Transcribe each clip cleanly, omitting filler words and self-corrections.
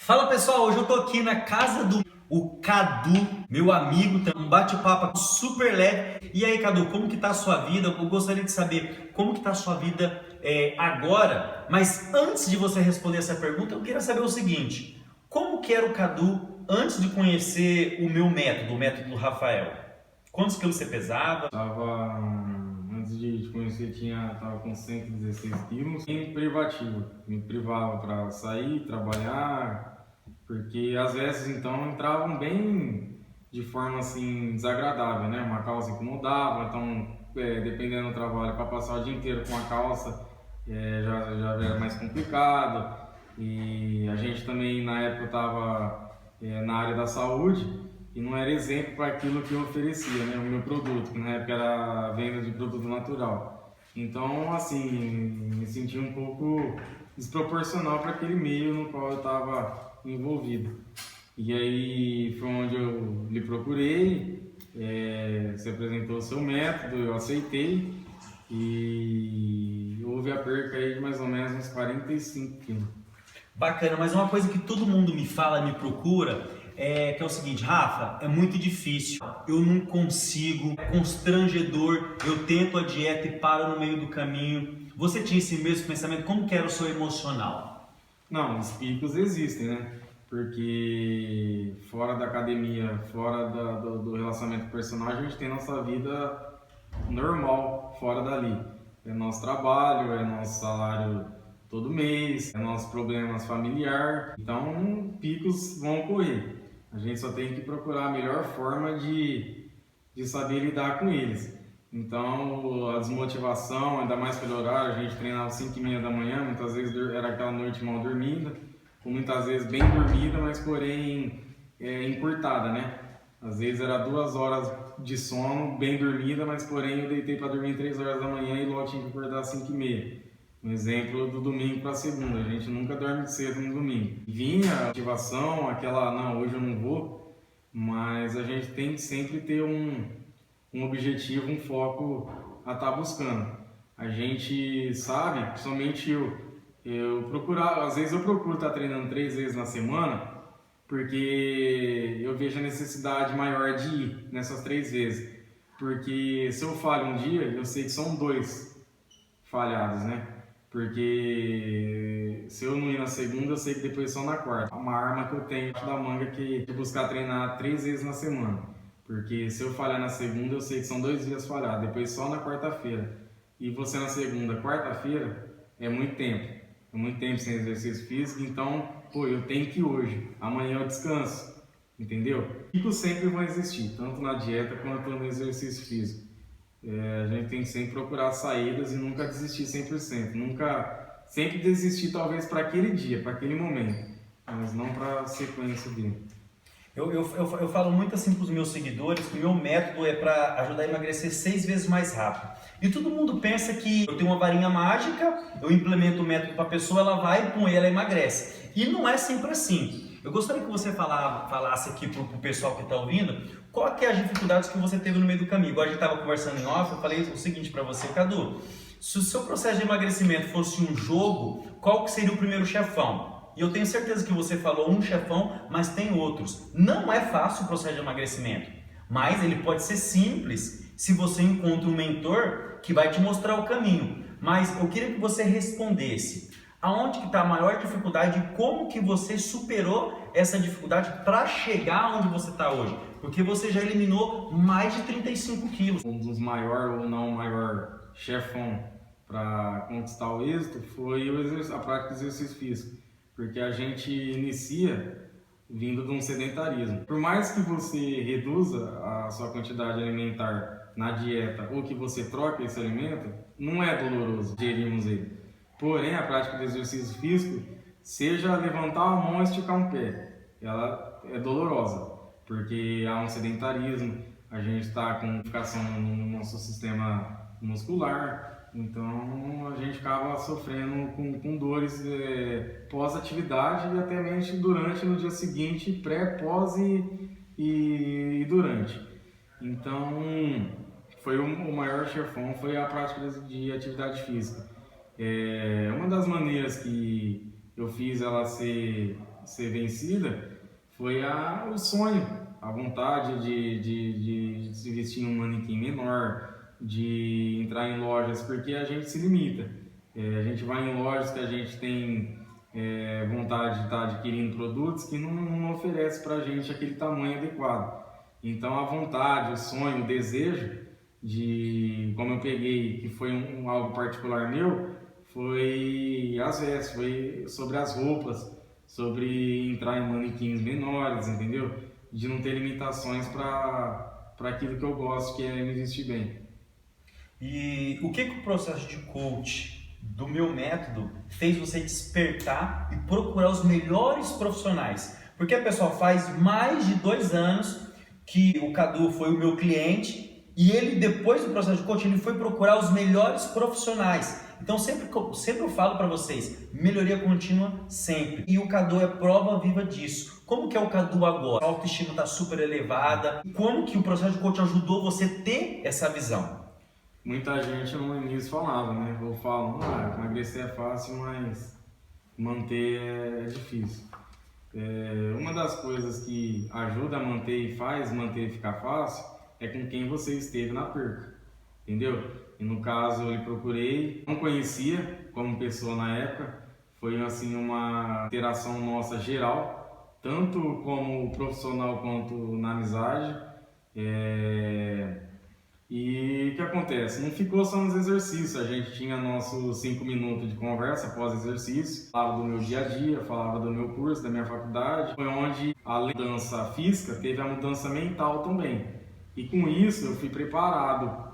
Fala pessoal, hoje eu tô aqui na casa do Cadu, meu amigo, tem um bate-papo super leve. E aí, Cadu, como que tá a sua vida? Eu gostaria de saber como que tá a sua vida agora. Mas antes de você responder essa pergunta, eu queria saber o seguinte: como que era o Cadu antes de conhecer o meu método, o método do Rafael? Quantos quilos você pesava? Antes de te conhecer, tava com 116 quilos, sem privativo. Me privava para sair, trabalhar, porque às vezes então entravam bem de forma assim desagradável, né? Uma calça incomodava, então dependendo do trabalho, para passar o dia inteiro com a calça já era mais complicado. E a gente também na época estava na área da saúde e não era exemplo para aquilo que eu oferecia, né? O meu produto, que na época era a venda de produto natural. Então, assim, me senti um pouco desproporcional para aquele meio no qual eu estava envolvido. E aí foi onde eu lhe procurei, você apresentou o seu método, eu aceitei e houve a perca aí de mais ou menos uns 45 quilos. Bacana, mas uma coisa que todo mundo me fala, me procura, que é o seguinte: Rafa, é muito difícil, eu não consigo, é constrangedor, eu tento a dieta e paro no meio do caminho. Você tinha esse mesmo pensamento? Como que era o seu emocional? Não, os picos existem, né? Porque fora da academia, fora do relacionamento personal, a gente tem nossa vida normal fora dali. É nosso trabalho, é nosso salário todo mês, é nossos problemas familiares. Então, picos vão ocorrer. A gente só tem que procurar a melhor forma de saber lidar com eles. Então, a desmotivação, ainda mais pelo horário, a gente treinava às 5h30 da manhã, muitas vezes era aquela noite mal dormida, ou muitas vezes bem dormida, mas porém encurtada, né? Às vezes era 2 horas de sono, bem dormida, mas porém eu deitei para dormir 3 horas da manhã e logo tinha que acordar às 5h30. Um exemplo do domingo para segunda, a gente nunca dorme cedo no domingo. Vinha a motivação, aquela, não, hoje eu não vou, mas a gente tem que sempre ter um objetivo, um foco a estar buscando. A gente sabe, principalmente eu procurar, às vezes eu procuro estar treinando 3 vezes na semana, porque eu vejo a necessidade maior de ir nessas 3 vezes. Porque se eu falho um dia, eu sei que são 2 falhados, né? Porque se eu não ir na segunda, eu sei que depois só na quarta. Uma arma que eu tenho da manga que é buscar treinar 3 vezes na semana. Porque se eu falhar na segunda, eu sei que são 2 dias falhados, depois só na quarta-feira. E você na segunda, quarta-feira, é muito tempo. É muito tempo sem exercício físico, então, pô, eu tenho que ir hoje. Amanhã eu descanso, entendeu? Picos sempre vão existir, tanto na dieta quanto no exercício físico. A gente tem que sempre procurar saídas e nunca desistir 100%. Nunca, sempre desistir talvez para aquele dia, para aquele momento, mas não para a sequência dele. Eu falo muito assim para os meus seguidores que o meu método é para ajudar a emagrecer 6 vezes mais rápido. E todo mundo pensa que eu tenho uma varinha mágica, eu implemento o método para a pessoa, ela vai, com ela emagrece. E não é sempre assim. Eu gostaria que você falasse aqui para o pessoal que está ouvindo, qual que é as dificuldades que você teve no meio do caminho. Igual a gente estava conversando em off, eu falei o seguinte para você: Cadu, se o seu processo de emagrecimento fosse um jogo, qual que seria o primeiro chefão? E eu tenho certeza que você falou um chefão, mas tem outros. Não é fácil o processo de emagrecimento, mas ele pode ser simples se você encontra um mentor que vai te mostrar o caminho. Mas eu queria que você respondesse: aonde que está a maior dificuldade e como que você superou essa dificuldade para chegar onde você está hoje? Porque você já eliminou mais de 35 quilos. Um dos maiores ou não maior chefão para conquistar o êxito foi a prática de exercício físico, porque a gente inicia vindo de um sedentarismo. Por mais que você reduza a sua quantidade alimentar na dieta ou que você troque esse alimento, não é doloroso digerirmos ele. Porém, a prática de exercício físico, seja levantar a mão e esticar um pé, ela é dolorosa, porque há um sedentarismo, a gente está com modificação no nosso sistema muscular, então a gente acaba sofrendo com dores pós-atividade e até mesmo durante, no dia seguinte, pré, pós e durante. Então, foi o maior chefão foi a prática de atividade física. Uma das maneiras que eu fiz ela ser ser vencida foi o sonho, a vontade de se vestir em um manequim menor, de entrar em lojas, porque a gente se limita. A gente vai em lojas que a gente tem vontade de estar adquirindo produtos que não oferece para a gente aquele tamanho adequado. Então a vontade, o sonho, o desejo de, como eu peguei, que foi algo particular meu, foi as vestes, foi sobre as roupas, sobre entrar em manequins menores, entendeu? De não ter limitações para aquilo que eu gosto, que é me vestir bem. E o que o processo de coach do meu método fez você despertar e procurar os melhores profissionais? Porque a pessoa faz mais de 2 anos que o Cadu foi o meu cliente e ele, depois do processo de coaching, ele foi procurar os melhores profissionais. Então sempre eu falo para vocês, melhoria contínua sempre. E o Cadu é prova viva disso. Como que é o Cadu agora? A autoestima está super elevada. Como que o processo de coaching ajudou você a ter essa visão? Muita gente no início falava, né? Eu falo, emagrecer é fácil, mas manter é difícil. Uma das coisas que ajuda a manter e faz manter ficar fácil é com quem você esteve na perca, entendeu? E no caso eu procurei, não conhecia como pessoa na época, foi assim uma interação nossa geral, tanto como profissional quanto na amizade. E o que acontece? Não ficou só nos exercícios, a gente tinha nossos 5 minutos de conversa após exercício, falava do meu dia a dia, falava do meu curso, da minha faculdade, foi onde, além da mudança física, teve a mudança mental também. E com isso eu fui preparado,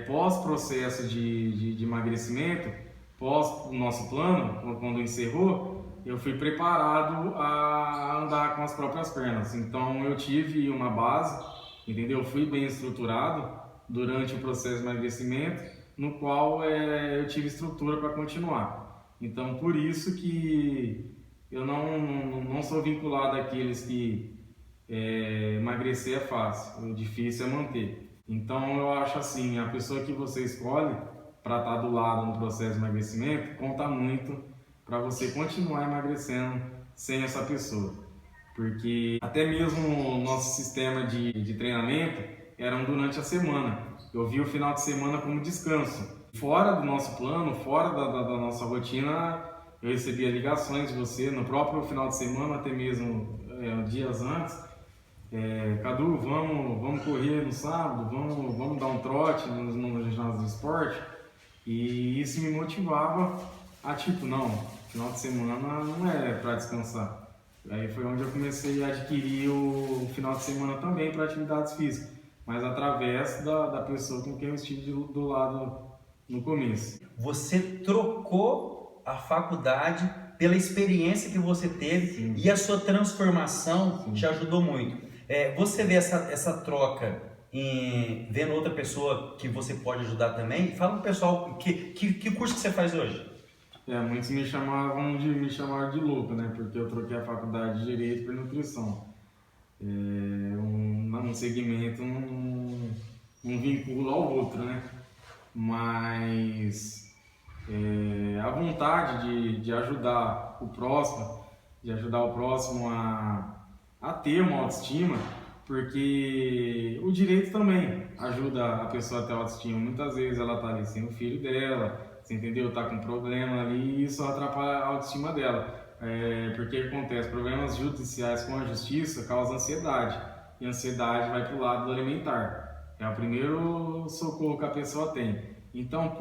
pós-processo de emagrecimento, pós o nosso plano, quando encerrou, eu fui preparado a andar com as próprias pernas. Então eu tive uma base, entendeu? Eu fui bem estruturado durante o processo de emagrecimento, no qual eu tive estrutura para continuar. Então, por isso que eu não sou vinculado àqueles que emagrecer é fácil, o difícil é manter. Então, eu acho assim, a pessoa que você escolhe para estar do lado no processo de emagrecimento conta muito para você continuar emagrecendo sem essa pessoa. Porque até mesmo o nosso sistema de treinamento eram durante a semana. Eu vi o final de semana como descanso. Fora do nosso plano, fora da nossa rotina, eu recebia ligações de você no próprio final de semana, até mesmo dias antes. Cadu, vamos correr no sábado, vamos dar um trote no ginásio do esporte. E isso me motivava a não, final de semana não é para descansar. Aí foi onde eu comecei a adquirir o final de semana também para atividades físicas, mas através da pessoa com quem eu estive do lado no começo. Você trocou a faculdade pela experiência que você teve. Sim. E a sua transformação. Sim. Te ajudou muito. Você vê essa troca vendo outra pessoa que você pode ajudar também? Fala pro pessoal, que curso que você faz hoje? Muitos me chamaram de louco, né? Porque eu troquei a faculdade de Direito por Nutrição. Um segmento não vincula ao outro, né? Mas a vontade de ajudar o próximo, a ter uma autoestima, porque o direito também ajuda a pessoa a ter autoestima. Muitas vezes ela está ali sem o filho dela, você entendeu? Tá com problema ali e isso atrapalha a autoestima dela. Porque acontece, problemas judiciais com a justiça causam ansiedade. E a ansiedade vai para o lado do alimentar. É o primeiro socorro que a pessoa tem. Então,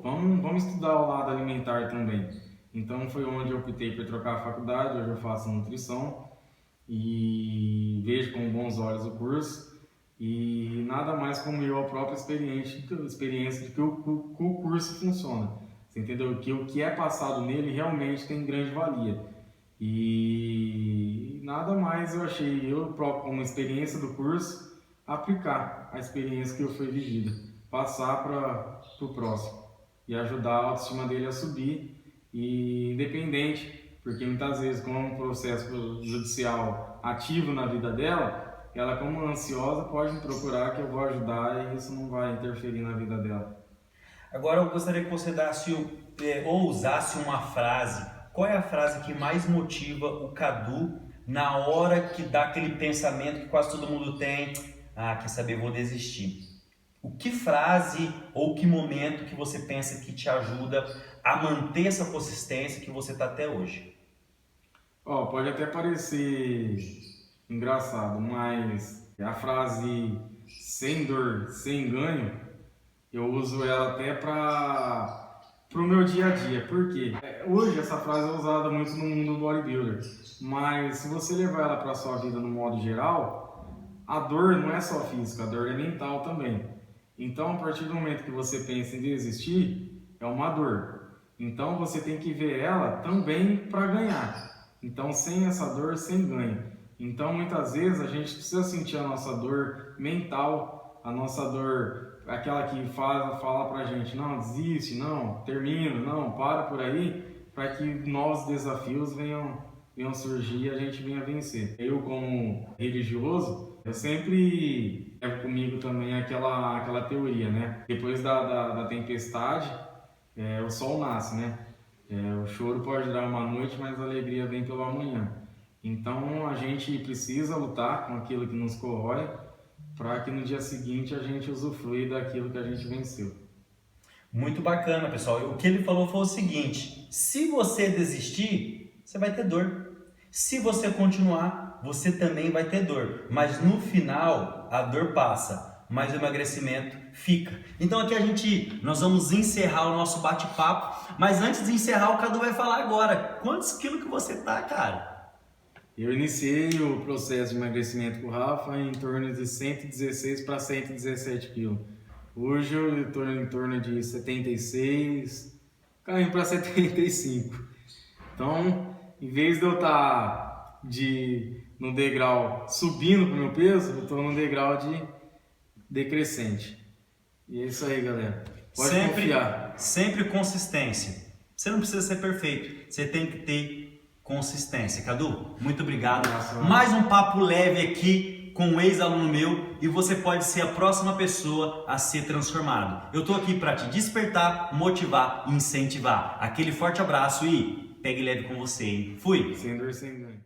vamos estudar o lado alimentar também. Então foi onde eu optei por trocar a faculdade, hoje eu faço nutrição e vejo com bons olhos o curso. E nada mais como eu, a própria experiência de que o curso funciona. Você entendeu? Que o que é passado nele realmente tem grande valia. E nada mais eu achei, eu próprio, como experiência do curso, aplicar a experiência que eu fui vivida, passar para o próximo e ajudar a autoestima dele a subir, e independente, porque muitas vezes com um processo judicial ativo na vida dela, ela como ansiosa pode me procurar que eu vou ajudar e isso não vai interferir na vida dela. Agora eu gostaria que você usasse uma frase qual é a frase que mais motiva o Cadu na hora que dá aquele pensamento que quase todo mundo tem? Ah, quer saber, vou desistir. O que frase ou que momento que você pensa que te ajuda a manter essa consistência que você está até hoje? Ó, pode até parecer engraçado, mas a frase sem dor, sem ganho, eu uso ela até para o meu dia a dia. Por quê? Hoje essa frase é usada muito no mundo do bodybuilder, mas se você levar ela para a sua vida no modo geral, a dor não é só física, a dor é mental também. Então, a partir do momento que você pensa em desistir, é uma dor. Então, você tem que ver ela também para ganhar. Então, sem essa dor, sem ganho. Então, muitas vezes, a gente precisa sentir a nossa dor mental, a nossa dor, aquela que fala pra gente, não, desiste, não, termina, não, para por aí, para que novos desafios venham surgir e a gente venha vencer. Eu, como religioso, eu sempre levo comigo também aquela teoria, né? Depois da tempestade, o sol nasce, né? O choro pode durar uma noite, mas a alegria vem pelo amanhã. Então a gente precisa lutar com aquilo que nos corrói para que no dia seguinte a gente usufrua daquilo que a gente venceu. Muito bacana, pessoal. O que ele falou foi o seguinte: se você desistir, você vai ter dor. Se você continuar, você também vai ter dor. Mas no final, a dor passa, mas o emagrecimento fica. Então aqui nós vamos encerrar o nosso bate-papo, mas antes de encerrar, o Cadu vai falar agora. Quantos quilos que você tá, cara? Eu iniciei o processo de emagrecimento com o Rafa em torno de 116 para 117 quilos. Hoje eu estou em torno de 76, caindo para 75. Então, em vez de eu estar no degrau subindo para o meu peso, eu estou no degrau de decrescente. E é isso aí, galera. Pode confiar. Sempre consistência. Você não precisa ser perfeito, você tem que ter consistência. Cadu, muito obrigado. Mais um papo leve aqui com um ex-aluno meu e você pode ser a próxima pessoa a ser transformado. Eu tô aqui para te despertar, motivar e incentivar. Aquele forte abraço e pegue leve com você, hein? Fui! Sem dor, sem ganho.